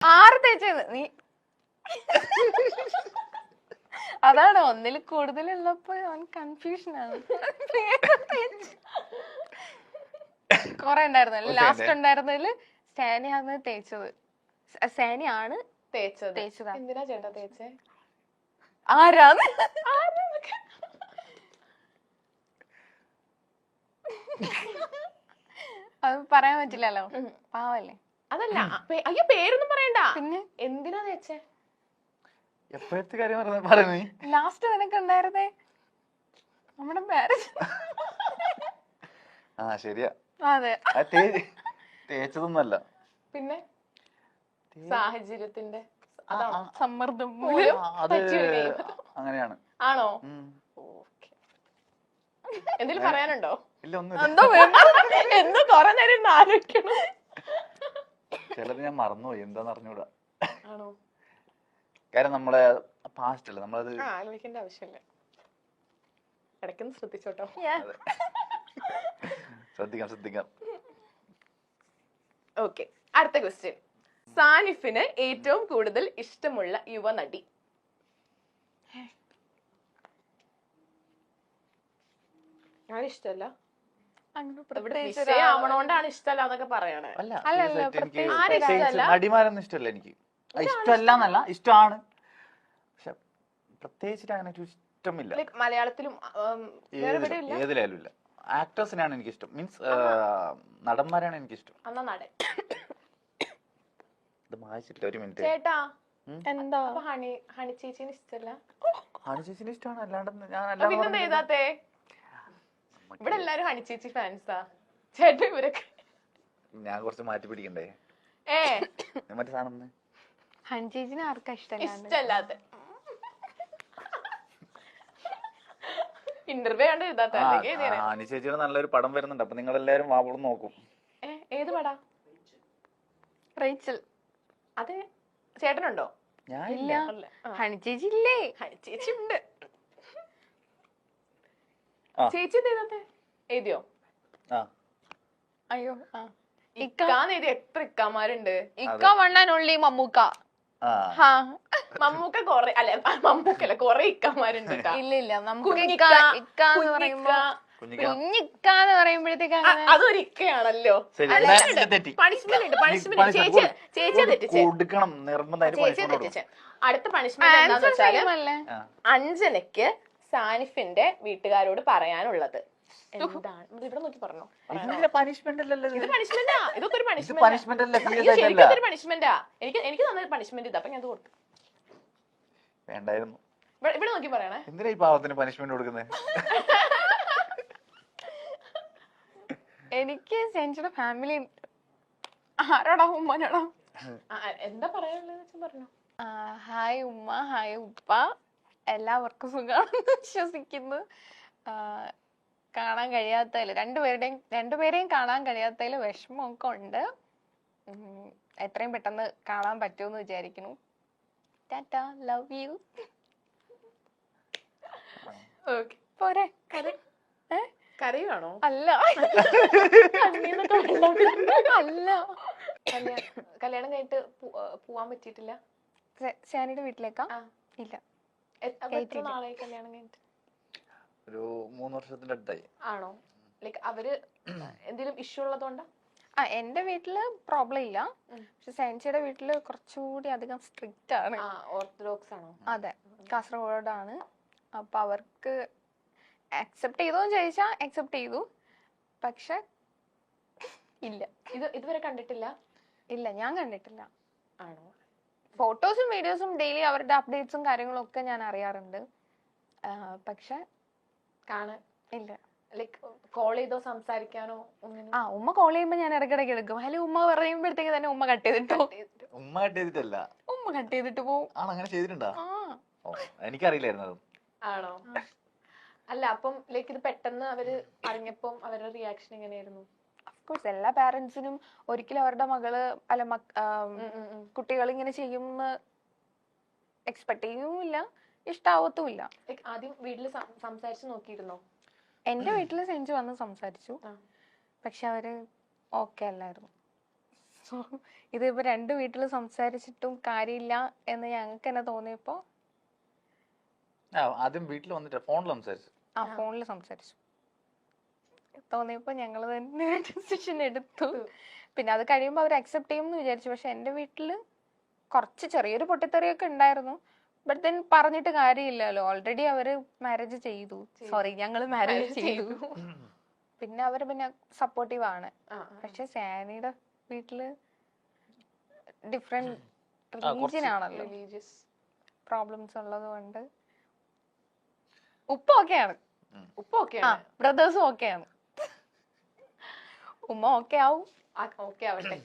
6 തേച്ചത് നീ. അതാണ് ഒന്നിൽ കൂടുതലുള്ളപ്പോ അവൻ കൺഫ്യൂഷൻ ആണ്. കൊറേ ഉണ്ടായിരുന്നല്ലോ. ലാസ്റ്റ് ഉണ്ടായിരുന്നതില് സാനിയാണ് തേച്ചത്. സാനിയാണ് തേച്ചതാ. എന്തിനാ ചേട്ടാ തേച്ചേ? ആരാന്ന് അത് പറയാൻ പറ്റില്ലല്ലോ, പാവല്ലേ. അതല്ല, അയ്യോ പേരൊന്നും പറയണ്ട. പിന്നെ എന്തിനാ തേച്ചേ? എപ്പോഴത്തെ കാര്യം പറയുന്നേ? ലാസ്റ്റ് നിനക്ക് ഉണ്ടായിരുന്നേ നമ്മുടെ മാരേജ്. ആ ശരിയാ. അതെ, തേച്ചതൊന്നല്ല, പിന്നെ സാഹചര്യത്തിന്റെ സമ്മർദ്ദം അത് അങ്ങനെയാണ്. ആണോ? എന്തെങ്കിലും പറയാനുണ്ടോ? ഇല്ല, ഒന്നും. എന്തോ കൊറേ നേരം ആലോചിക്കണം. ചിലത് ഞാൻ മറന്നുപോയി, എന്താന്ന് അറിഞ്ഞൂടാ. ആണോ? കാര്യം നമ്മളെ പാസ്റ്റ് അല്ലേ, നമ്മളത് ആലോചിക്കേണ്ട ആവശ്യമില്ല. ഇടയ്ക്കൊന്ന് ശ്രദ്ധിച്ചോട്ടോ. ശ്രദ്ധിക്കാം. ഓക്കെ, അടുത്ത ക്വസ്റ്റ്യൻ. സാനിഫിന് ഏറ്റവും കൂടുതൽ ഇഷ്ടമുള്ള യുവനടി? ആരിഷ്ടല്ല? ഇവിടെ വിഷയാവണോണ്ടാണ് ഇഷ്ടമല്ല എന്നൊക്കെ പറയണേ. നടിമാരൊന്നും ഇഷ്ടമല്ല എനിക്ക്. ഇഷ്ടമല്ല എന്നല്ല, ഇഷ്ടമാണ്, പക്ഷെ പ്രത്യേകിച്ചിട്ട് അങ്ങനെ ഇഷ്ടമില്ല. മലയാളത്തിലും ഏതിലായാലും ഇല്ല. ആക്ടേഴ്സിനാണ് എനിക്ക് ഇഷ്ടം, മീൻസ് നടന്മാരാണ് എനിക്ക് ഇഷ്ടം. എന്നാ നടൻ. ഇത് വായിച്ചിട്ടില്ല, ഒരു മിനിറ്റ്. ചേട്ടാ എന്താ ഹണി ചേച്ചിന് ഇഷ്ടമല്ല? ഹണി ചേച്ചിന് ഇഷ്ടമാണ്, അല്ലാണ്ട് ഞാൻ പിന്നെന്താ എഴുതാത്തേ? ഇവിടെ എല്ലാരും ഹണി ചേച്ചി ഫാൻസാ. ചേട്ടാ ഇവരൊക്കെ ഞാൻ കുറച്ച് മാറ്റി പിടിക്കണ്ടേ? മറ്റേ സാധനം ഹണി ചേച്ചിനെ ആർക്കാ ഇഷ്ടല്ലാത്ത? ഇന്റർവ്യൂ കണ്ട് എഴുതാത്ത? ഹണി ചേച്ചിയുടെ നല്ലൊരു പടം വരുന്നുണ്ട്, അപ്പൊ നിങ്ങൾ എല്ലാരും വാവളം നോക്കും. ഏത് പടാ? റേച്ചൽ. അത് ചേട്ടനുണ്ടോ? ഇല്ല. ഹണി ചേച്ചി ഇല്ലേ? ഹണി ചേച്ചി ഉണ്ട്. ചേച്ചി എഴുതിയോ? അയ്യോ, ഇക്കാന്ന് എഴുതി. എത്ര ഇക്കാമാരുണ്ട്? ഇക്ക വണ്ണാനുള്ളി മമ്മൂക്ക. മമ്മൂക്ക കൊറേ, അല്ലെ മമ്മൂക്കല്ല, കൊറേ ഇക്കാമാരുണ്ട്. ഇല്ല, നമുക്ക് ഇക്കാന്ന് പറയുമ്പോഴത്തേക്ക് അതൊരു ഇക്കയാണല്ലോ. പണിഷ്മെന്റ് ഉണ്ട്, പണിഷ്മെന്റ്. ചേച്ചിയെ തെറ്റിച്ചേ. അടുത്ത പണിഷ്മെന്റ് എന്താന്ന് വെച്ചാല് അഞ്ജനയ്ക്ക് സാനിഫിന്റെ വീട്ടുകാരോട് പറയാനുള്ളത് എന്താണ്? ഇവിടെ നോക്കി പറഞ്ഞോ. പണിഷ്മെന്റ് അല്ലല്ലോ ഇത്. പണിഷ്മെന്റാ, ഇതൊക്കെ ഒരു പണിഷ്മെന്റാ. പണിഷ്മെന്റാ. എനിക്ക് തന്ന പണിഷ്മെന്റ് ഇതാ, അപ്പൊ ഞാൻ കൊടുത്തു. വേണ്ടായിരുന്നു. ഇവിടെ നോക്കി പറയണേ. എന്തിനാ ഈ പാവത്തിന് പണിഷ്മെന്റ് കൊടുക്കുന്നത്? എനിക്ക് സെഞ്ചുടെ ഫാമിലി. ആരോടാ? ഉമ്മനോടാ. എന്താ പറയാനുള്ളത് പറഞ്ഞു. ഹായ് ഉമ്മ, ഹായ് ഉപ്പ, എല്ലാവർക്കും സുഖമാണെന്ന് വിശ്വസിക്കുന്നു. കാണാൻ കഴിയാത്തതിൽ രണ്ടുപേരെയും കാണാൻ കഴിയാത്തതിൽ വിഷമമൊക്കെ ഉണ്ട്. എത്രയും പെട്ടെന്ന് കാണാൻ പറ്റുമെന്ന് വിചാരിക്കുന്നു. Tata, love you. പോരെ? കരയുവാണോ? അല്ല. അല്ല, കല്യാണം കഴിഞ്ഞിട്ട് പോവാൻ പറ്റിയിട്ടില്ല? സാനിയുടെ വീട്ടിലേക്കാ? ഇല്ല. എത്ര നാളായി കല്യാണം കഴിഞ്ഞിട്ട്? ഒരു 3 വർഷത്തിന്റെ അടുത്തായി. ആണോ? ലൈക്ക് അവര് എന്തെങ്കിലും ഇഷ്യൂ ഉള്ളതുകൊണ്ടാ? എന്റെ വീട്ടില് പ്രോബ്ലം ഇല്ല, പക്ഷെ സാൻസിയുടെ വീട്ടില് കുറച്ചുകൂടി അധികം സ്ട്രിക്റ്റ് ആണ്. ഓർത്തഡോക്സ് ആണോ? അതെ, കാസർഗോഡാണ്. അപ്പൊ അവർക്ക് അക്സെപ്റ്റ് ചെയ്തോന്ന് ചോദിച്ചാ അക്സെപ്റ്റ് ചെയ്തു, പക്ഷെ ഇല്ല. ഇതുവരെ കണ്ടിട്ടില്ല? ഇല്ല, ഞാൻ കണ്ടിട്ടില്ല. ആണോ? ഫോട്ടോസും വീഡിയോസും ഡെയിലി അവരുടെ അപ്ഡേറ്റ്സും കാര്യങ്ങളും ഒക്കെ ഞാൻ അറിയാറുണ്ട്, പക്ഷെ കാണാൻ ഇല്ല. ലൈക്ക് കോൾ ചെയ്തോ സംസാരിക്കാനോ ഒന്നും? ഉമ്മ കോൾ ചെയ്യുമ്പോ ഞാൻ ഇടയ്ക്കിടയ്ക്ക് എടുക്കും. ഹലോ ഉമ്മ പറയുമ്പോഴത്തേക്ക് തന്നെ ഉമ്മ കട്ട് ചെയ്തിട്ടോ. ഉമ്മ കട്ട് ചെയ്തിട്ടല്ല, ഉമ്മ കട്ട് ചെയ്തിട്ട് പോവും. അങ്ങനെ ചെയ്തിട്ടുണ്ടോ? എനിക്കറിയില്ലായിരുന്നു. ആണോ? അല്ല, അപ്പം ലൈക്ക് ഇത് പെട്ടെന്ന് അവര് അറിഞ്ഞപ്പം അവരുടെ റിയാക്ഷൻ എങ്ങനെയായിരുന്നു? അഫ്കോഴ്സ് എല്ലാ പാരന്റ്സിനും ഒരിക്കലും അവരുടെ മകള് അല്ല കുട്ടികൾ ഇങ്ങനെ ചെയ്യുമെന്ന് എക്സ്പെക്ട് ചെയ്യുമില്ല, ഇഷ്ടാവത്തുമില്ല. ആദ്യം വീട്ടില് സംസാരിച്ചു നോക്കിയിരുന്നോ? എന്റെ വീട്ടില് സെഞ്ചു വന്ന് സംസാരിച്ചു, പക്ഷെ അവര് ഓക്കെ അല്ലായിരുന്നു. സോ ഇതിപ്പോ രണ്ട് വീട്ടിൽ സംസാരിച്ചിട്ടും കാര്യമില്ല എന്ന് ഞങ്ങൾക്ക് തന്നെ തോന്നിയപ്പോ ആദ്യം വീട്ടിൽ വന്നിട്ട് ഫോണിൽ സംസാരിച്ചു. ഫോണിൽ സംസാരിച്ചു. തോന്നിയപ്പോ ഞങ്ങൾ തന്നെ ഡിസിഷൻ എടുത്തു. പിന്നെ അത് കഴിയുമ്പോൾ അവർ അക്സെപ്റ്റ് ചെയ്യും എന്ന് വിചാരിച്ചു. പക്ഷെ എന്റെ വീട്ടില് കുറച്ച് ചെറിയൊരു പൊട്ടിത്തെറിയൊക്കെ ഉണ്ടായിരുന്നു. ബട്ട് ദെൻ പറഞ്ഞിട്ട് കാര്യമില്ലല്ലോ, ഓൾറെഡി അവര് മാരേജ് ചെയ്തു. സോറി, ഞങ്ങൾ മാരേജ് ചെയ്തു. പിന്നെ അവര് പിന്നെ സപ്പോർട്ടീവ് ആണ്. പക്ഷെ സാനിയുടെ വീട്ടില് ഡിഫറെന്റ് റിലീജിയൻ ആണല്ലോ, പ്രോബ്ലംസ് ഉള്ളത് കൊണ്ട് ഉപ്പ ഓക്കെയാണ്, ബ്രദേഴ്സും ഓക്കെയാണ്. ഉമ്മ ഓക്കെ ആവും. ഓക്കെ ആവട്ടെ.